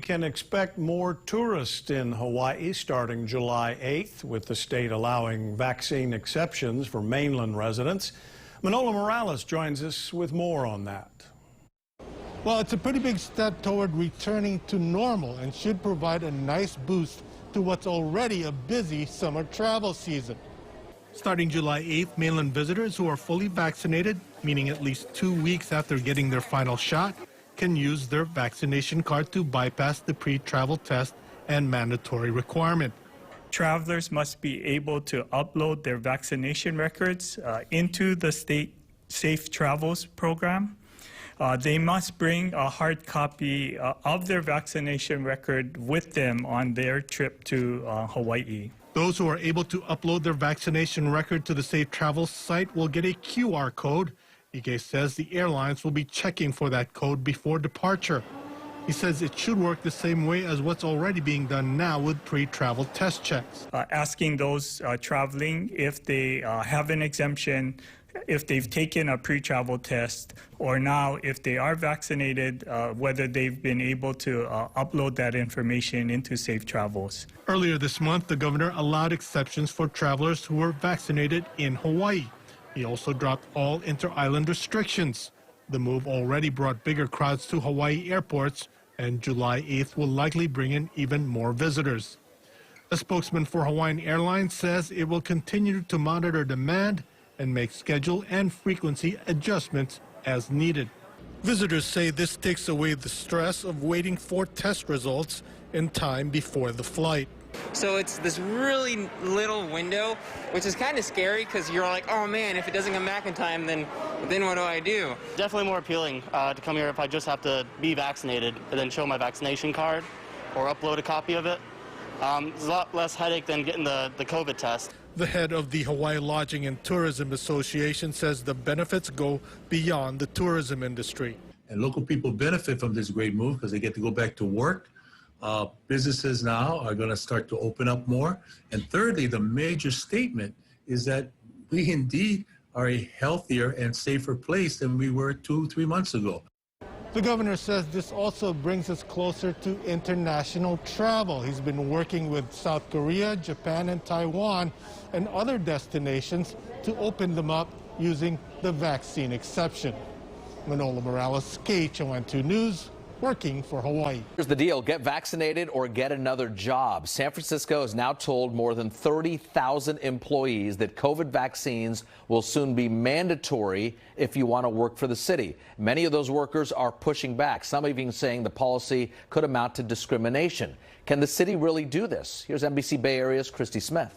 can expect more tourists in Hawaii starting July 8th, with the state allowing vaccine exceptions for mainland residents. Manola Morales joins us with more on that. Well, it's a pretty big step toward returning to normal and should provide a nice boost to what's already a busy summer travel season. Starting July 8th, mainland visitors who are fully vaccinated, meaning at least 2 weeks after getting their final shot, can use their vaccination card to bypass the pre-travel test and mandatory requirement. Travelers must be able to upload their vaccination records into the state Safe Travels program. They must bring a hard copy of their vaccination record with them on their trip to Hawaii. Those who are able to upload their vaccination record to the Safe Travels site will get a QR code. Ige says the airlines will be checking for that code before departure. He says it should work the same way as what's already being done now with pre-travel test checks. Asking those traveling if they have an exemption, if they've taken a pre-travel test, or now if they are vaccinated, whether they've been able to upload that information into Safe Travels. Earlier this month, the governor allowed exceptions for travelers who were vaccinated in Hawaii. He also dropped all inter-island restrictions. The move already brought bigger crowds to Hawaii airports, and July 8th will likely bring in even more visitors. A spokesman for Hawaiian Airlines says it will continue to monitor demand and make schedule and frequency adjustments as needed. Visitors say this takes away the stress of waiting for test results in time before the flight. So it's this really little window, which is kind of scary because you're like, oh man, if it doesn't come back in time, then what do I do? Definitely more appealing to come here if I just have to be vaccinated and then show my vaccination card or upload a copy of it. It's a lot less headache than getting the COVID test. The head of the Hawaii Lodging and Tourism Association says the benefits go beyond the tourism industry. And local people benefit from this great move because they get to go back to work. Businesses now are going to start to open up more. And thirdly, the major statement is that we indeed are a healthier and safer place than we were 2-3 months ago. The governor says this also brings us closer to international travel. He's been working with South Korea, Japan, and Taiwan and other destinations to open them up using the vaccine exception. Manola Morales, KHON2 News, working for Hawaii. Here's the deal. Get vaccinated or get another job. San Francisco has now told more than 30,000 employees that COVID vaccines will soon be mandatory if you want to work for the city. Many of those workers are pushing back, some even saying the policy could amount to discrimination. Can the city really do this? Here's NBC Bay Area's Christy Smith.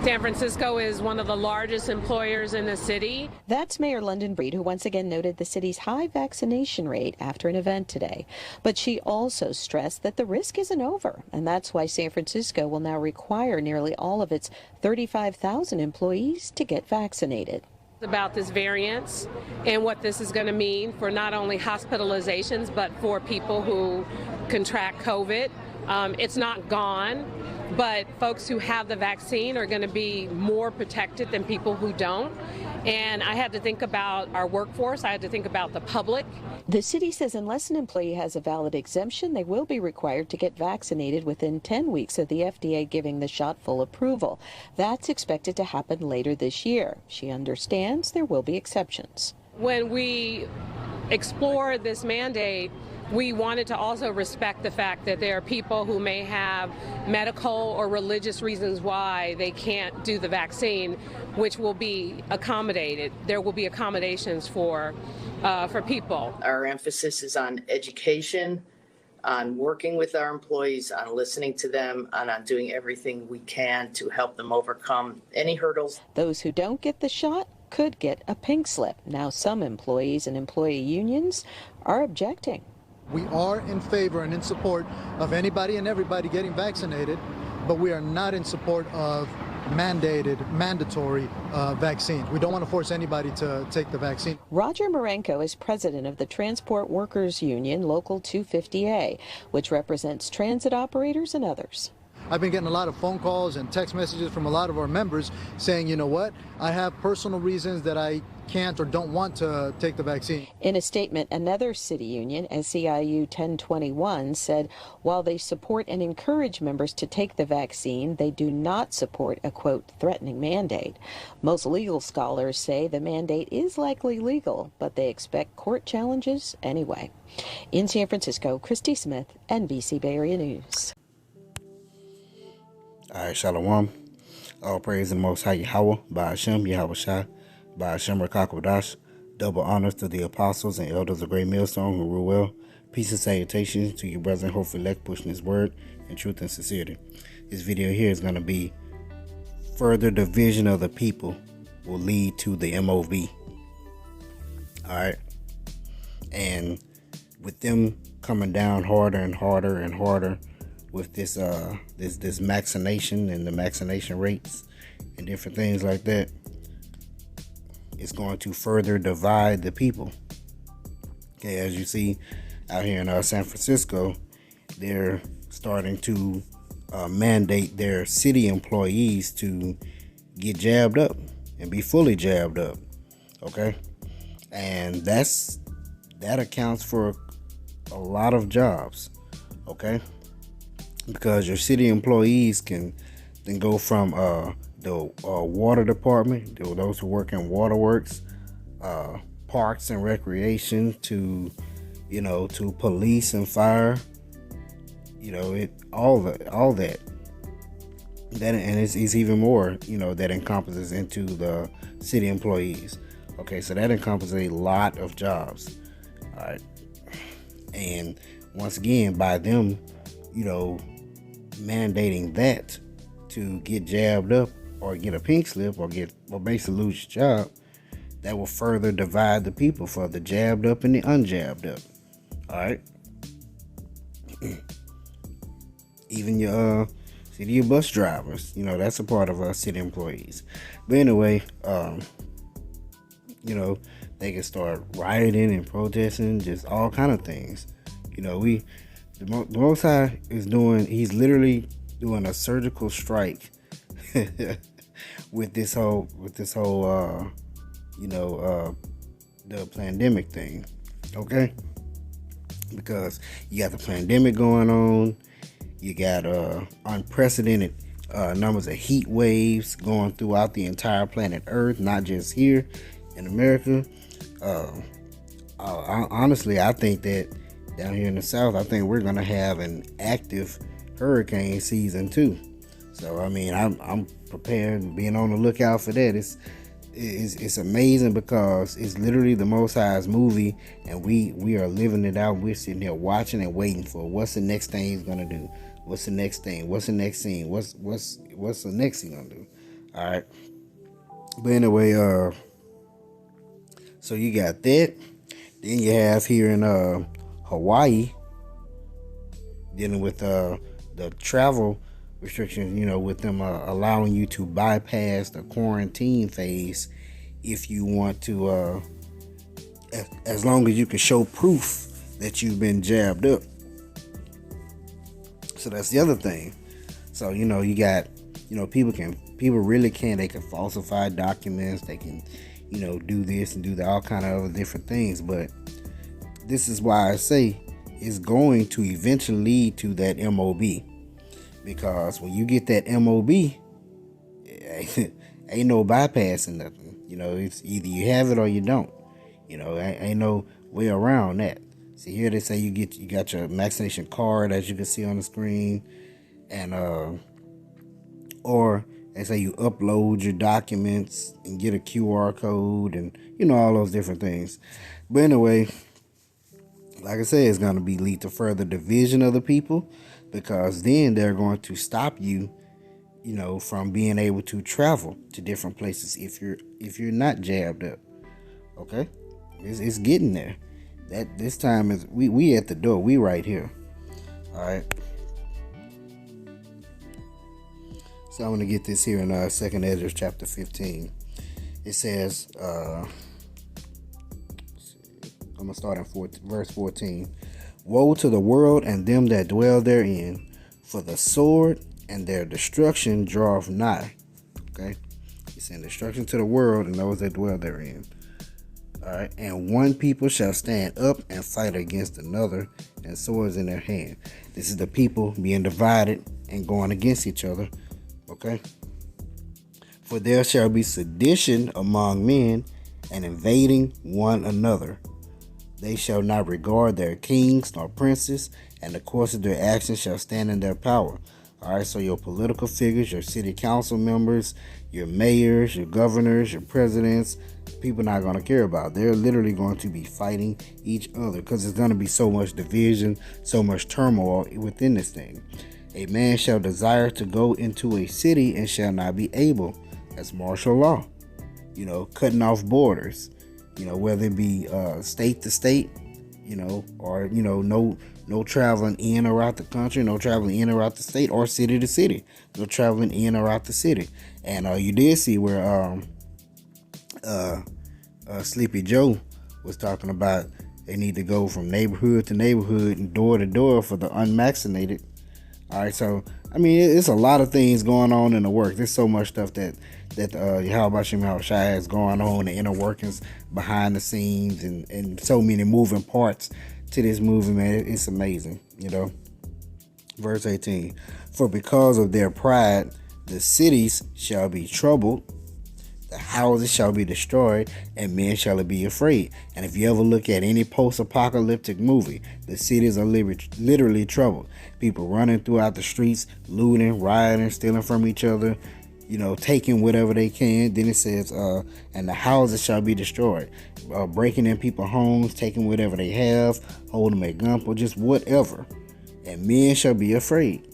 San Francisco is one of the largest employers in the city. That's Mayor London Breed, who once again noted the city's high vaccination rate after an event today. But she also stressed that the risk isn't over, and that's why San Francisco will now require nearly all of its 35,000 employees to get vaccinated. About this variant and what this is going to mean for not only hospitalizations, but for people who contract COVID. It's not gone, but folks who have the vaccine are going to be more protected than people who don't. And I had to think about our workforce. I had to think about the public. The city says unless an employee has a valid exemption, they will be required to get vaccinated within 10 weeks of the FDA giving the shot full approval. That's expected to happen later this year. She understands there will be exceptions. When we explore this mandate, we wanted to also respect the fact that there are people who may have medical or religious reasons why they can't do the vaccine, which will be accommodated. There will be accommodations for people. Our emphasis is on education, on working with our employees, on listening to them, and on doing everything we can to help them overcome any hurdles. Those who don't get the shot could get a pink slip. Now some employees and employee unions are objecting. We are in favor and in support of anybody and everybody getting vaccinated, but we are not in support of mandatory vaccines. We don't want to force anybody to take the vaccine. Roger Marenko is president of the Transport Workers Union Local 250A, which represents transit operators and others. I've been getting a lot of phone calls and text messages from a lot of our members saying, you know what, I have personal reasons that I can't or don't want to take the vaccine. In a statement, another city union, SEIU 1021, said while they support and encourage members to take the vaccine, they do not support a, quote, threatening mandate. Most legal scholars say the mandate is likely legal, but they expect court challenges anyway. In San Francisco, Christy Smith, NBC Bay Area News. All right, Shalom. All praise to the Most High Yahweh, Ba'ashem, Yahweh Shai, Ba'ashem Rakakwadash. Double honors to the apostles and elders of Great Millstone who rule well. Peace and salutations to your brothers and hope elect pushing his word in truth and sincerity. This video here is going to be further division of the people will lead to the M.O.B. All right. And with them coming down harder and harder and harder with this this vaccination and the vaccination rates and different things like that, it's going to further divide the people. Okay, as you see out here in San Francisco, they're starting to mandate their city employees to get jabbed up and be fully jabbed up. Okay, and that accounts for a lot of jobs. Okay, because your city employees can then go from the water department, those who work in waterworks, parks and recreation, to to police and fire, all that, and it's even more, that encompasses into the city employees. Okay, so that encompasses a lot of jobs. All right, and once again, by them, mandating that to get jabbed up or get a pink slip or basically lose your job, that will further divide the people for the jabbed up and the unjabbed up. All right. Even your bus drivers, that's a part of our city employees. But anyway, they can start rioting and protesting, just all kind of things. The Most High he's literally doing a surgical strike with this whole the pandemic thing. Okay, because you got the pandemic going on, you got unprecedented numbers of heat waves going throughout the entire planet Earth, not just here in America. Honestly, I think that down here in the South, I think we're gonna have an active hurricane season too. So I mean, I'm prepared, being on the lookout for that. It's amazing because it's literally the Most High's movie, and we are living it out. We're sitting here watching and waiting for what's the next thing he's gonna do. What's the next thing? What's the next scene? What's the next thing gonna do? All right. But anyway, so you got that. Then you have here in Hawaii, dealing with the travel restrictions, with them allowing you to bypass the quarantine phase if you want to, as long as you can show proof that you've been jabbed up. So that's the other thing. So you got people really can, they can falsify documents, they can do this and do that, all kind of other different things. But this is why I say it's going to eventually lead to that M.O.B. Because when you get that M.O.B., ain't no bypassing nothing. It's either you have it or you don't. Ain't no way around that. See, here they say you got your vaccination card, as you can see on the screen, and or they say you upload your documents and get a QR code and all those different things. But anyway, like I said, it's going to lead to further division of the people, because then they're going to stop you, from being able to travel to different places if you're not jabbed up. Okay, it's getting there. That this time is we at the door. We right here. All right. So I'm going to get this here in 2nd Ezra chapter 15. It says, I'm going to start in verse 14. Woe to the world and them that dwell therein, for the sword and their destruction draweth nigh. Okay? He's saying destruction to the world and those that dwell therein. All right, and one people shall stand up and fight against another, and swords in their hand. This is the people being divided and going against each other. Okay. For there shall be sedition among men, and invading one another. They shall not regard their kings nor princes, and the course of their actions shall stand in their power. All right, so your political figures, your city council members, your mayors, your governors, your presidents, people not going to care about. They're literally going to be fighting each other because there's going to be so much division, so much turmoil within this thing. A man shall desire to go into a city and shall not be able. That's martial law. Cutting off borders, whether it be state to state, or, no traveling in or out the country, no traveling in or out the state, or city to city, no traveling in or out the city. And you did see where Sleepy Joe was talking about they need to go from neighborhood to neighborhood and door to door for the unvaccinated. All right, so I mean, it's a lot of things going on in the work. There's so much stuff that Yahweh Shai has going on, the inner workings behind the scenes, and so many moving parts to this movie, man. It's amazing, Verse 18, for because of their pride, the cities shall be troubled, the houses shall be destroyed, and men shall be afraid. And if you ever look at any post-apocalyptic movie, the cities are literally troubled. People running throughout the streets, looting, rioting, stealing from each other, taking whatever they can. Then it says, and the houses shall be destroyed. Breaking in people's homes, taking whatever they have, holding them at gunpoint, just whatever. And men shall be afraid.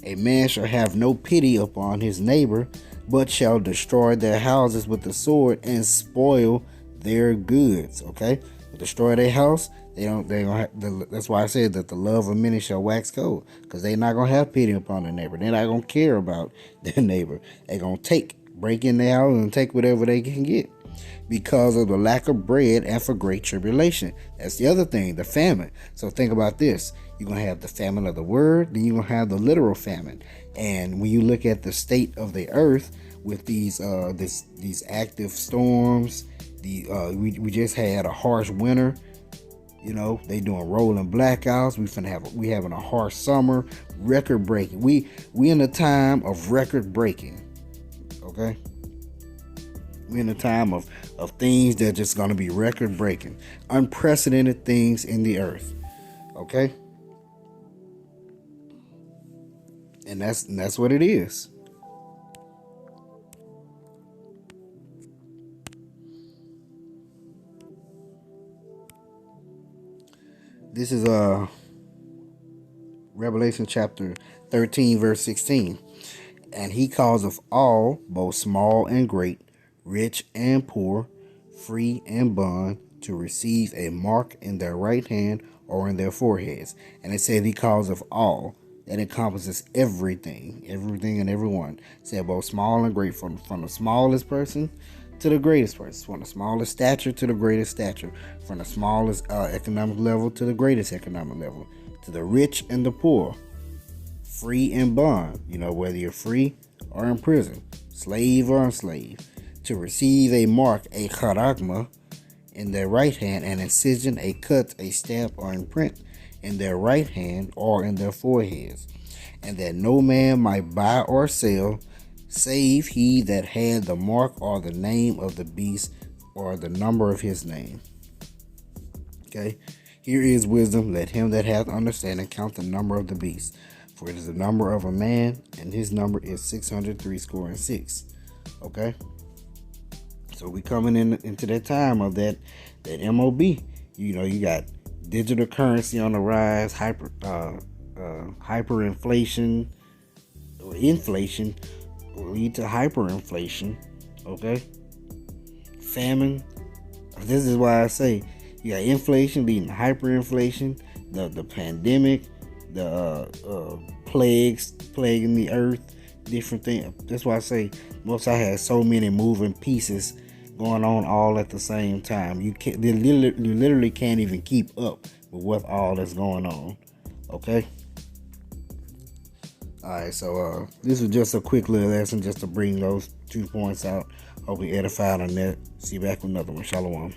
A man shall have no pity upon his neighbor, but shall destroy their houses with the sword and spoil their goods. Okay, destroy their house. That's why I said that the love of many shall wax cold, because they're not gonna have pity upon their neighbor. They're not gonna care about their neighbor. They're gonna break in their house and take whatever they can get, because of the lack of bread and for great tribulation. That's the other thing, the famine. So think about this. You're going to have the famine of the word, then you're going to have the literal famine. And when you look at the state of the earth with these active storms, we just had a harsh winter. They doing rolling blackouts. We having a harsh summer, record breaking. We in a time of record breaking. Okay? We're in a time of things that are just going to be record breaking, unprecedented things in the earth. Okay? And that's what it is. This is Revelation chapter 13, verse 16. And he causeth all, both small and great, rich and poor, free and bond, to receive a mark in their right hand or in their foreheads. And it said he causeth all. That encompasses everything and everyone. It said both small and great, from the smallest person to the greatest person, from the smallest stature to the greatest stature, from the smallest economic level to the greatest economic level, to the rich and the poor, free and bond, whether you're free or in prison, slave or enslaved, to receive a mark, a charagma, in their right hand, an incision, a cut, a stamp, or imprint in their right hand or in their foreheads, and that no man might buy or sell, save he that had the mark or the name of the beast or the number of his name. Okay, here is wisdom. Let him that hath understanding count the number of the beast, for it is the number of a man, and his number is 666. Okay, so we coming into that time of that M.O.B. You got digital currency on the rise, hyperinflation, or inflation will lead to hyperinflation. Okay, famine. This is why I say you got inflation leading to hyperinflation, the pandemic, the plaguing the earth, different things. That's why I say Most High has so many moving pieces going on all at the same time. You literally can't even keep up with what all that's going on. Okay. All right. So this was just a quick little lesson just to bring those 2 points out. Hope we edified on that. See you back with another one. Shalom.